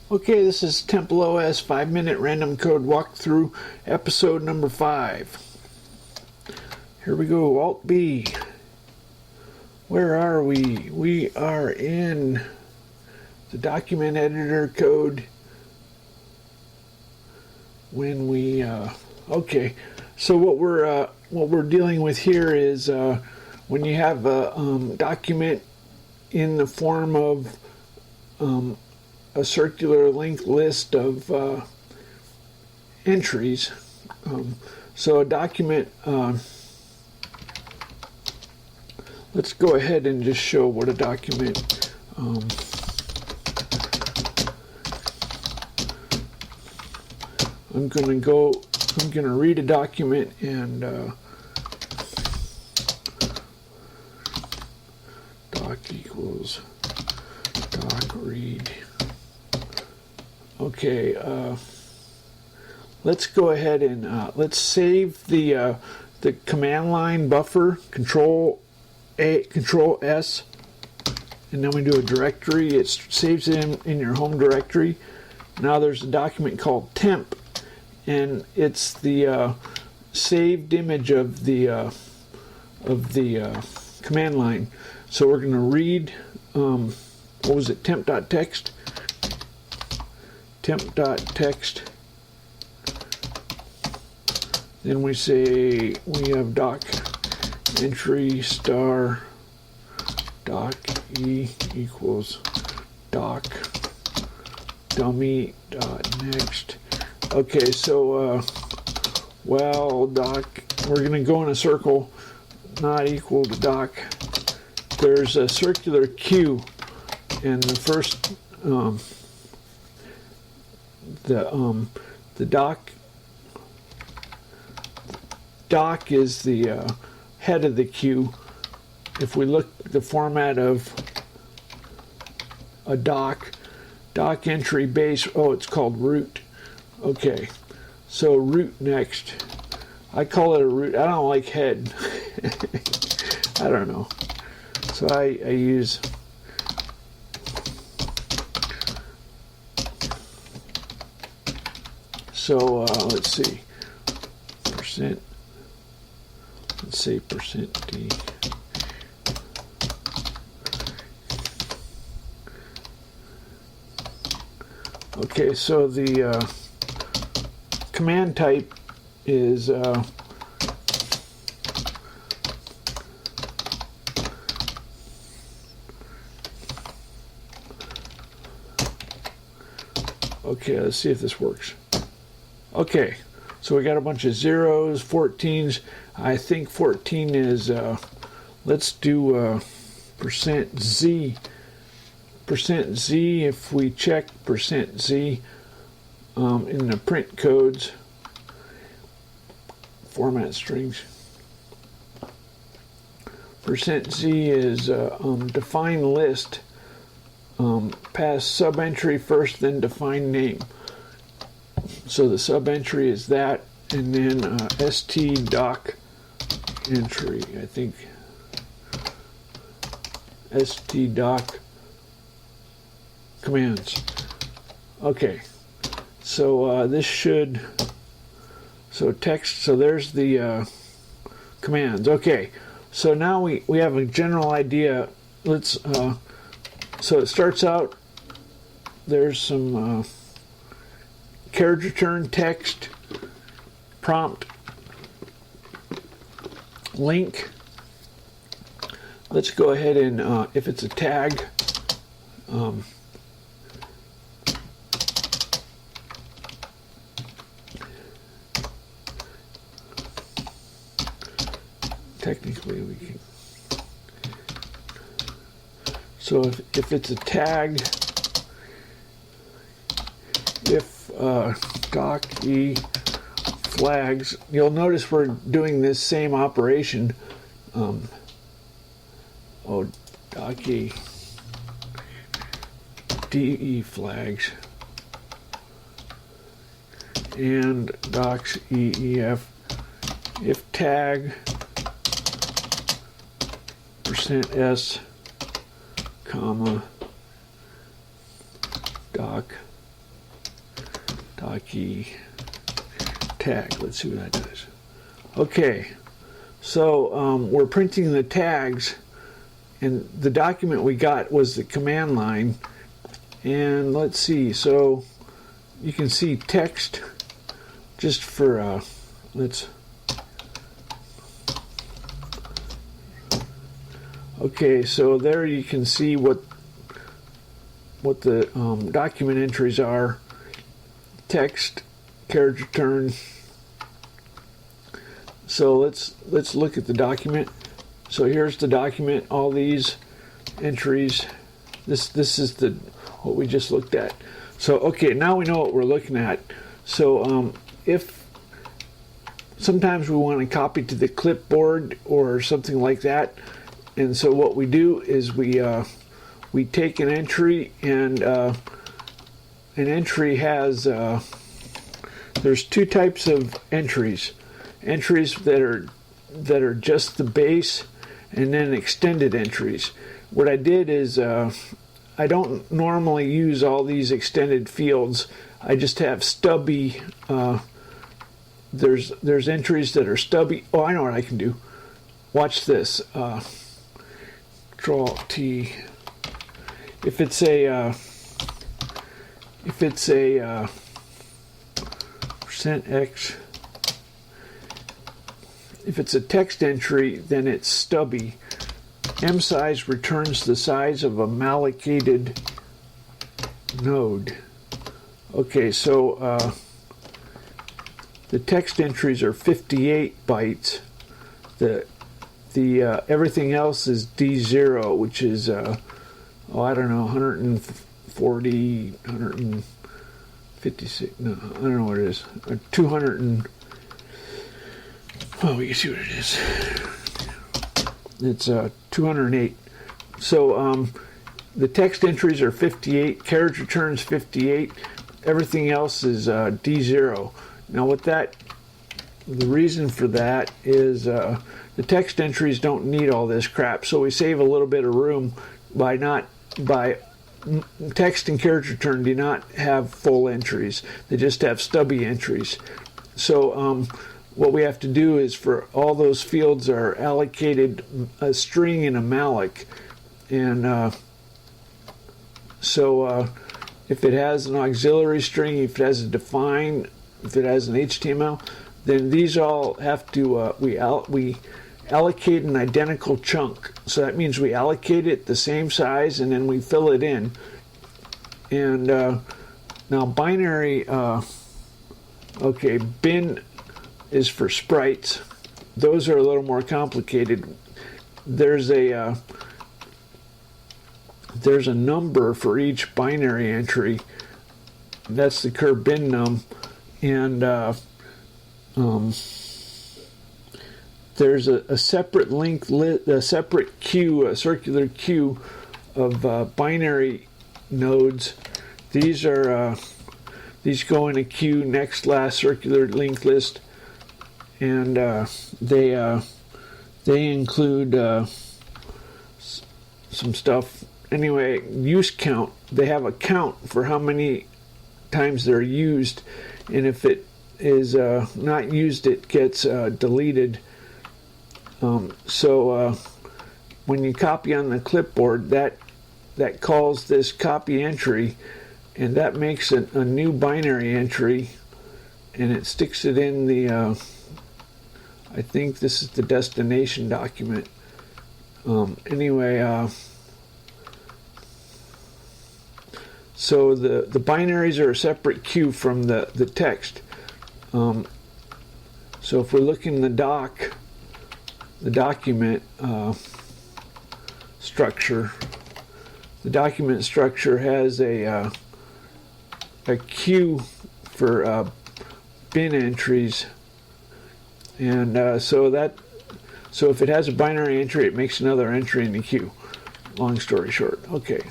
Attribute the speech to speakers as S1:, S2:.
S1: Okay, this is Temple OS 5-minute random code walkthrough, episode number 5. Here we go, Alt B. Where are we? We are in the document editor code. When we okay, so what we're dealing with here is when you have a document in the form of a circular linked list of entries. So a document, let's go ahead and just show what a document, I'm going to read a document and doc equals doc read. Okay, let's go ahead and let's save the command line buffer, Control S, and then we do a directory. It saves it in your home directory. Now there's a document called temp, and it's the saved image of the command line. So we're going to read what was it, temp.txt. Temp.txt. Then we say we have doc entry star doc e equals doc dummy dot next. Okay, so well, doc, we're going to go in a circle, not equal to doc. There's a circular queue, and the first the doc is the head of the queue. If we look at the format of a doc entry base, oh, it's called root. Okay, so root next. I call it a root. I don't like head. I don't know. So I use let's see, percent, let's say percent D. Okay, so the command type is okay, let's see if this works. Okay, so we got a bunch of zeros, 14s. I think 14 is, let's do percent %Z. Percent %Z, if we check percent %Z in the print codes, format strings. Percent %Z is define list, pass subentry first, then define name. So the subentry is that, and then stdoc entry, I think. stdoc commands. Okay, so this should, so text, so there's the commands. Okay, so now we have a general idea. Let's, so it starts out, there's some carriage return text, prompt, link. Let's go ahead and, if it's a tag, technically we can, so if it's a tag, if doc e flags, you'll notice we're doing this same operation. Doc e de flags and docs EEF if tag %s comma doc doc.e tag. Let's see what that does. Okay, so we're printing the tags, and the document we got was the command line. And let's see, so you can see text just for okay, so there you can see what the document entries are. Text, carriage return. So let's look at the document. So here's the document, all these entries. This is what we just looked at. So okay, now we know what we're looking at. So if sometimes we want to copy to the clipboard or something like that, and so what we do is we take an entry, and an entry has there's two types of entries that are just the base, and then extended entries. What I did is I don't normally use all these extended fields. I just have stubby. There's entries that are stubby. Oh, I know what I can do. Watch this. Control T. If it's a %x. If it's a text entry, then it's stubby. msize returns the size of a mallocated node. Okay, so the text entries are 58 bytes. The everything else is D0, which is I don't know, 140, 156. No, I don't know what it is. 200 and we can see what it is. It's 208. So the text entries are 58, carriage returns 58, everything else is D0. Now the reason for that is the text entries don't need all this crap, so we save a little bit of room by text and carriage return do not have full entries. They just have stubby entries. So what we have to do is, for all those fields are allocated a string and a malloc, and so if it has an auxiliary string, if it has a define, if it has an HTML, then these all have to we allocate an identical chunk. So that means we allocate it the same size, and then we fill it in. And now binary, okay, bin is for sprites. Those are a little more complicated. There's a number for each binary entry. That's the cur bin num, and there's a separate a separate queue, a circular queue of binary nodes. These go in a queue next last circular linked list, and they include some stuff. Anyway, use count. They have a count for how many times they're used, and if it is not used, it gets deleted. So when you copy on the clipboard, that calls this copy entry, and that makes a new binary entry, and it sticks it in the I think this is the destination document. Anyway, so the binaries are a separate queue from the text. So if we look in the document structure, the document structure has a queue for bin entries, and so if it has a binary entry, it makes another entry in the queue. Long story short, okay.